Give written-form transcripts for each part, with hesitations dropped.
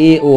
A.O.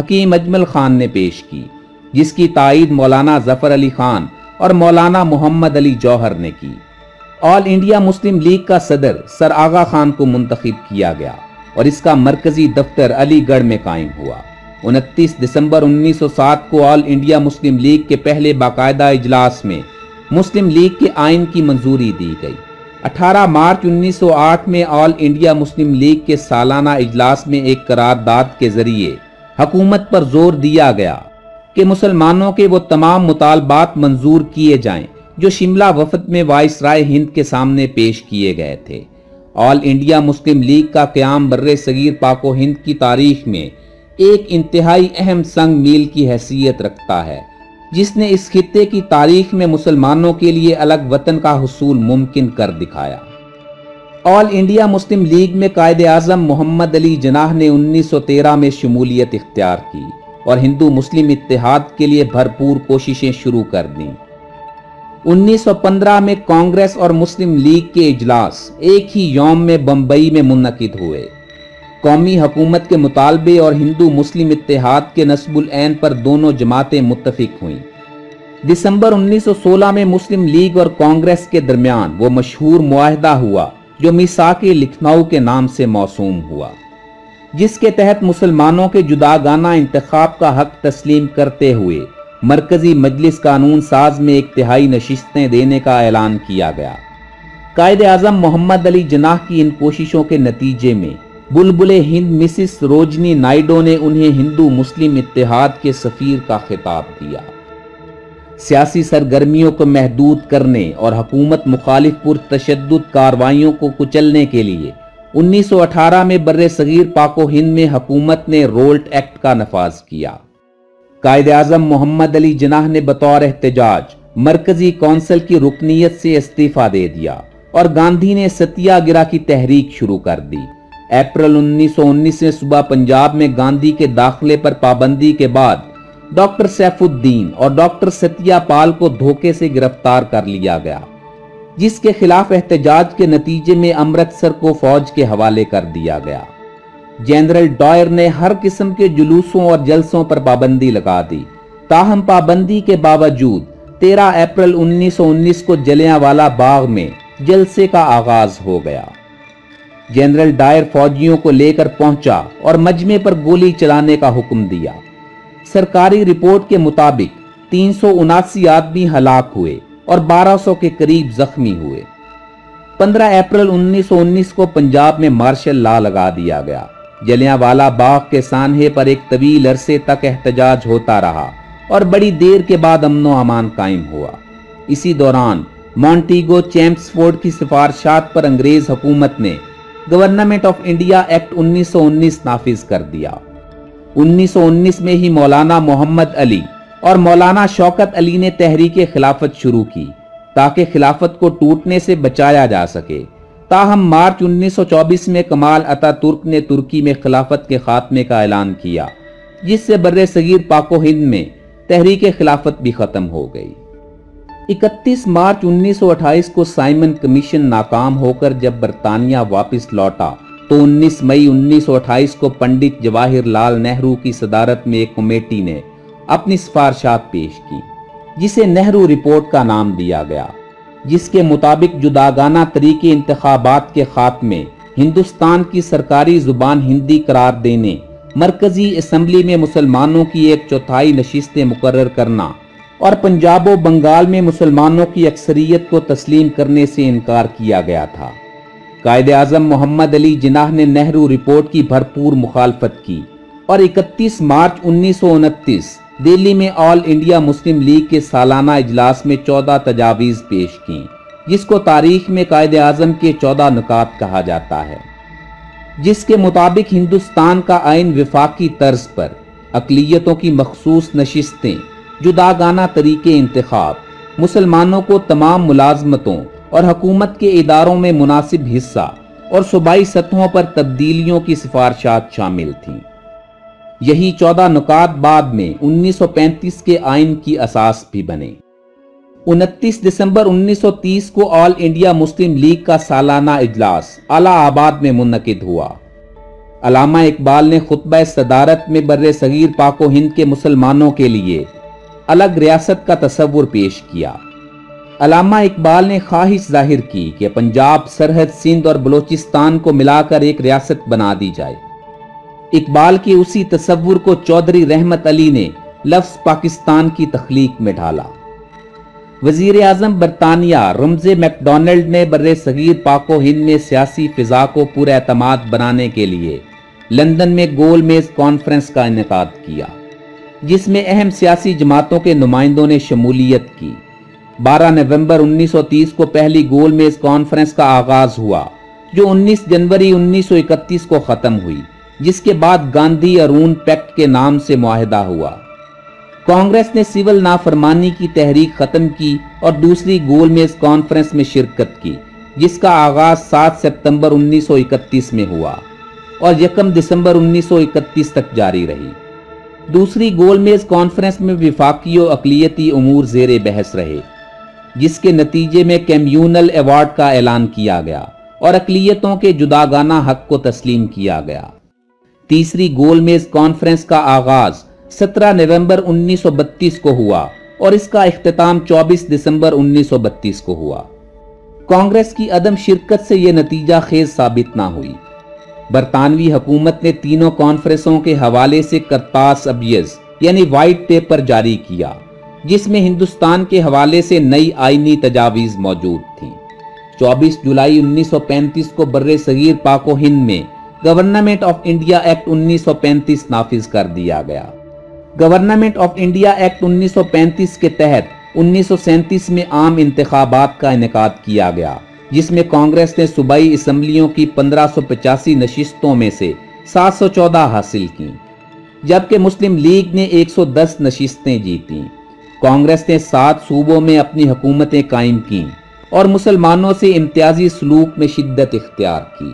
Hakim Ajmal Khan نے پیش کی، جس کی تائید مولانا ظفر علی خان اور مولانا محمد علی جوہر نے کی۔ آل انڈیا مسلم لیگ کا صدر سر آغا خان کو منتخب کیا گیا اور اس کا مرکزی دفتر علی گڑھ میں قائم ہوا۔ 29 دسمبر 1907 کو آل انڈیا مسلم لیگ کے پہلے باقاعدہ اجلاس میں مسلم لیگ کے آئین کی منظوری دی گئی۔ 18 مارچ 1908 میں آل انڈیا مسلم لیگ کے سالانہ اجلاس میں ایک قرارداد کے ذریعے حکومت پر زور دیا گیا کہ مسلمانوں کے وہ تمام مطالبات منظور کیے جائیں جو شملہ وفد میں وائسرائے ہند کے سامنے پیش کیے گئے تھے۔ آل انڈیا مسلم لیگ کا قیام بر صغیر پاک و ہند کی تاریخ میں ایک انتہائی اہم سنگ میل کی حیثیت رکھتا ہے، جس نے اس خطے کی تاریخ میں مسلمانوں کے لیے الگ وطن کا حصول ممکن کر دکھایا۔ آل انڈیا مسلم لیگ میں قائد اعظم محمد علی جناح نے 1913 میں شمولیت اختیار کی اور ہندو مسلم اتحاد کے لیے بھرپور کوششیں شروع کر دیں۔ 1915 میں کانگریس اور مسلم لیگ کے اجلاس ایک ہی یوم میں بمبئی میں منعقد ہوئے۔ قومی حکومت کے مطالبے اور ہندو مسلم اتحاد کے نصب العین پر دونوں جماعتیں متفق ہوئیں۔ دسمبر 1916 میں مسلم لیگ اور کانگریس کے درمیان وہ مشہور معاہدہ ہوا جو میثاق لکھنؤ کے نام سے موسوم ہوا، جس کے تحت مسلمانوں کے جداگانہ انتخاب کا حق تسلیم کرتے ہوئے مرکزی مجلس قانون ساز میں ایک تہائی نشستیں دینے کا اعلان کیا گیا۔ قائد اعظم محمد علی جناح کی ان کوششوں کے نتیجے میں بلبل ہند مسز سروجنی نائیڈو نے انہیں ہندو مسلم اتحاد کے سفیر کا خطاب دیا۔ سیاسی سرگرمیوں کو محدود کرنے اور حکومت مخالف پرتشدد کارروائیوں کو کچلنے کے لیے 1918 میں بر صغیر پاک و ہند میں حکومت نے رولٹ ایکٹ کا نفاذ کیا۔ قائد اعظم محمد علی جناح نے بطور احتجاج مرکزی کونسل کی رکنیت سے استعفیٰ دے دیا اور گاندھی نے ستیہ گرہ کی تحریک شروع کر دی۔ اپریل 1919 میں صبح پنجاب میں گاندھی کے داخلے پر پابندی کے بعد ڈاکٹر سیف الدین اور ڈاکٹر ستیہ پال کو دھوکے سے گرفتار کر لیا گیا، جس کے خلاف احتجاج کے نتیجے میں امرتسر کو فوج کے حوالے کر دیا گیا۔ جنرل ڈائر نے ہر قسم کے جلوسوں اور جلسوں پر پابندی لگا دی، تاہم پابندی کے باوجود 13 اپریل 1919 کو جلیانوالہ باغ میں جلسے کا آغاز ہو گیا۔ جنرل ڈائر فوجیوں کو لے کر پہنچا اور مجمع پر گولی چلانے کا حکم دیا۔ سرکاری رپورٹ کے مطابق 379 آدمی ہلاک ہوئے اور 1200 کے قریب زخمی ہوئے۔ 15 اپریل 1919 کو پنجاب میں مارشل لا لگا دیا گیا۔ جلیانوالہ باغ کے سانحے پر ایک طویل عرصے تک احتجاج ہوتا رہا اور بڑی دیر کے بعد امن و امان قائم ہوا۔ اسی دوران مونٹیگو چیمپسفورڈ کی سفارشات پر انگریز حکومت نے گورنمنٹ آف انڈیا ایکٹ 1919 نافذ کر دیا۔ 1919 میں ہی مولانا محمد علی اور مولانا شوکت علی نے تحریک خلافت شروع کی تاکہ خلافت کو ٹوٹنے سے بچایا جا سکے۔ تاہم مارچ 1924 میں کمال اتا ترک نے ترکی میں خلافت کے خاتمے کا اعلان کیا، جس سے بر صغیر پاک و ہند میں تحریک خلافت بھی ختم ہو گئی۔ 31 مارچ 1928 کو سائمن کمیشن ناکام ہو کر جب برطانیہ واپس لوٹا تو 19 مئی 1928 کو پنڈت جواہر لال نہرو کی صدارت میں ایک کمیٹی نے اپنی سفارشات پیش کی، جسے نہرو رپورٹ کا نام دیا گیا، جس کے مطابق جداگانہ طریقے انتخابات کے خاتمے، ہندوستان کی سرکاری زبان ہندی قرار دینے، مرکزی اسمبلی میں مسلمانوں کی 1/4 نشستیں مقرر کرنا اور پنجاب و بنگال میں مسلمانوں کی اکثریت کو تسلیم کرنے سے انکار کیا گیا تھا۔ قائد اعظم محمد علی جناح نے نہرو رپورٹ کی بھرپور مخالفت کی اور 31 مارچ 1929 دہلی میں آل انڈیا مسلم لیگ کے سالانہ اجلاس میں 14 تجاویز پیش کیں، جس کو تاریخ میں قائد اعظم کے 14 نکات کہا جاتا ہے، جس کے مطابق ہندوستان کا آئین وفاقی طرز پر، اقلیتوں کی مخصوص نشستیں، جداگانہ طریقے انتخاب، مسلمانوں کو تمام ملازمتوں اور حکومت کے اداروں میں مناسب حصہ اور صوبائی سطحوں پر تبدیلیوں کی سفارشات شامل تھیں۔ یہی 14 نکات بعد میں 1935 کے آئین کی اساس بھی بنے۔ 29 دسمبر 1930 کو آل انڈیا مسلم لیگ کا سالانہ اجلاس الہ آباد میں منعقد ہوا۔ علامہ اقبال نے خطبہ صدارت میں بر صغیر پاک و ہند کے مسلمانوں کے لیے الگ ریاست کا تصور پیش کیا۔ علامہ اقبال نے خواہش ظاہر کی کہ پنجاب، سرحد، سندھ اور بلوچستان کو ملا کر ایک ریاست بنا دی جائے۔ اقبال کے اسی تصور کو چودھری رحمت علی نے لفظ پاکستان کی تخلیق میں ڈھالا۔ وزیر اعظم برطانیہ رمزے میک ڈونلڈ نے بر صغیر پاک و ہند میں سیاسی فضا کو پورا اعتماد بنانے کے لیے لندن میں گول میز کانفرنس کا انعقاد کیا، جس میں اہم سیاسی جماعتوں کے نمائندوں نے شمولیت کی۔ 12 نومبر 1930 کو پہلی گول میز کانفرنس کا آغاز ہوا، جو 19 جنوری 1931 کو ختم ہوئی، جس کے بعد گاندھی ارون پیکٹ کے نام سے معاہدہ ہوا۔ کانگریس نے سول نافرمانی کی تحریک ختم کی اور دوسری گول میز کانفرنس میں شرکت کی، جس کا آغاز 7 ستمبر 1931 میں ہوا اور 1 دسمبر 1931 تک جاری رہی۔ دوسری گول میز کانفرنس میں وفاقی و اقلیتی امور زیر بحث رہے، جس کے نتیجے میں کمیونل ایوارڈ کا اعلان کیا گیا اور اقلیتوں کے جداگانہ حق کو تسلیم کیا گیا۔ تیسری گول میز کانفرنس کا آغاز 17 نومبر 1932 کو ہوا اور اس کا اختتام 24 دسمبر 1932 کو ہوا۔ کانگریس کی عدم شرکت سے یہ نتیجہ خیز ثابت نہ ہوئی۔ برطانوی حکومت نے تینوں کانفرنسوں کے حوالے سے کرتاس ابیض یعنی وائٹ پیپر جاری کیا، جس میں ہندوستان کے حوالے سے نئی آئینی تجاویز موجود تھیں۔ 24 جولائی 1935 کو بر صغیر پاک و ہند میں گورنمنٹ آف انڈیا ایکٹ 1935 نافذ کر دیا گیا۔ گورنمنٹ آف انڈیا ایکٹ 1935 کے تحت 1937 میں عام انتخابات کا انعقاد کیا گیا، جس میں کانگریس نے صوبائی اسمبلیوں کی 1585 نشستوں میں سے 714 حاصل کیں، جبکہ مسلم لیگ نے 110 نشستیں جیتیں۔ کانگریس نے 7 صوبوں میں اپنی حکومتیں قائم کیں اور مسلمانوں سے امتیازی سلوک میں شدت اختیار کی۔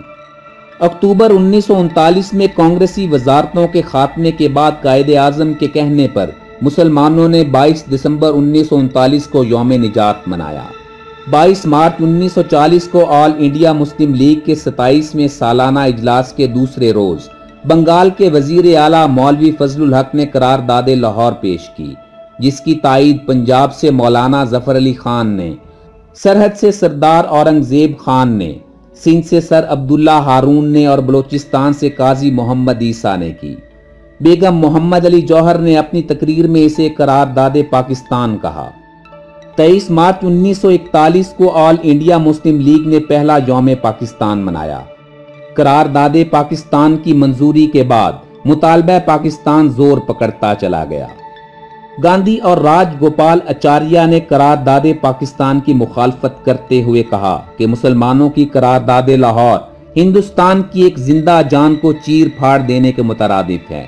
اکتوبر 1939 میں کانگریسی وزارتوں کے خاتمے کے بعد قائد اعظم کے کہنے پر مسلمانوں نے 22 دسمبر 1939 کو یوم نجات منایا۔ 22 مارچ 1940 کو آل انڈیا مسلم لیگ کے 27ویں سالانہ اجلاس کے دوسرے روز بنگال کے وزیر اعلیٰ مولوی فضل الحق نے قرارداد لاہور پیش کی، جس کی تائید پنجاب سے مولانا ظفر علی خان نے، سرحد سے سردار اورنگزیب خان نے، سندھ سے سر عبداللہ ہارون نے اور بلوچستان سے قاضی محمد عیسیٰ نے کی۔ بیگم محمد علی جوہر نے اپنی تقریر میں اسے قرارداد پاکستان کہا۔ 23 مارچ 1941 کو آل انڈیا مسلم لیگ نے پہلا یوم پاکستان منایا۔ قرارداد پاکستان کی منظوری کے بعد مطالبہ پاکستان زور پکڑتا چلا گیا۔ گاندھی اور راج گوپال اچاریہ نے قرارداد پاکستان کی مخالفت کرتے ہوئے کہا کہ مسلمانوں کی قرارداد لاہور ہندوستان کی ایک زندہ جان کو چیر پھاڑ دینے کے مترادف ہے۔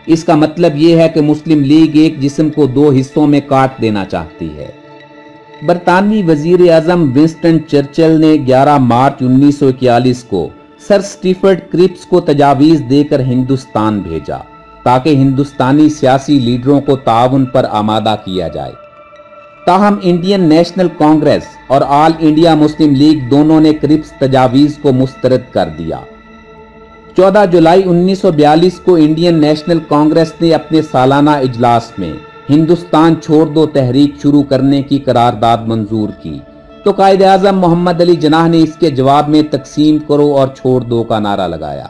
اس کا مطلب یہ ہے کہ مسلم لیگ ایک جسم کو 2 حصوں میں کاٹ دینا چاہتی ہے۔ برطانوی وزیر اعظم ونسٹن چرچل نے 11 مارچ 1941 کو سر سٹیفرڈ کرپس کو تجاویز دے کر ہندوستان بھیجا تاکہ ہندوستانی سیاسی لیڈروں کو تعاون پر آمادہ کیا جائے۔ تاہم انڈین نیشنل کانگریس اور آل انڈیا مسلم لیگ دونوں نے کرپس تجاویز کو مسترد کر دیا۔ 14 جولائی 1942 کو انڈین نیشنل کانگریس نے اپنے سالانہ اجلاس میں ہندوستان چھوڑ دو تحریک شروع کرنے کی قرارداد منظور کی، تو قائد اعظم محمد علی جناح نے اس کے جواب میں تقسیم کرو اور چھوڑ دو کا نعرہ لگایا۔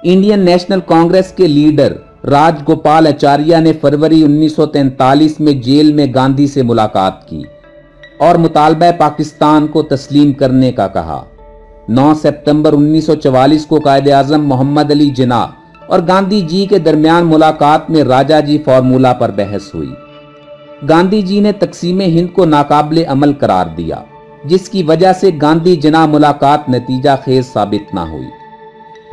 انڈین نیشنل کانگریس کے لیڈر راج گوپال اچاریہ نے فروری 1943 میں جیل میں گاندھی سے ملاقات کی اور مطالبہ پاکستان کو تسلیم کرنے کا کہا۔ 9 ستمبر 1944 کو قائد اعظم محمد علی جناح اور گاندھی جی کے درمیان ملاقات میں راجا جی فارمولا پر بحث ہوئی۔ گاندھی جی نے تقسیم ہند کو ناقابل عمل قرار دیا، جس کی وجہ سے گاندھی جناح ملاقات نتیجہ خیز ثابت نہ ہوئی۔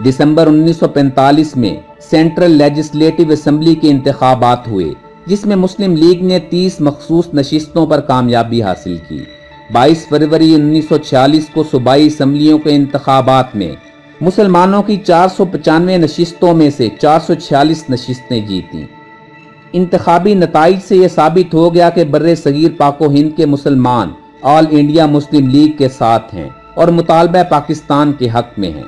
دسمبر 1945 میں سینٹرل لیجسلیٹو اسمبلی کے انتخابات ہوئے، جس میں مسلم لیگ نے 30 مخصوص نشستوں پر کامیابی حاصل کی۔ 22 فروری 1946 کو صوبائی اسمبلیوں کے انتخابات میں مسلمانوں کی 495 نشستوں میں سے 446 نشستیں جیتیں۔ انتخابی نتائج سے یہ ثابت ہو گیا کہ بر صغیر پاک و ہند کے مسلمان آل انڈیا مسلم لیگ کے ساتھ ہیں اور مطالبہ پاکستان کے حق میں ہیں۔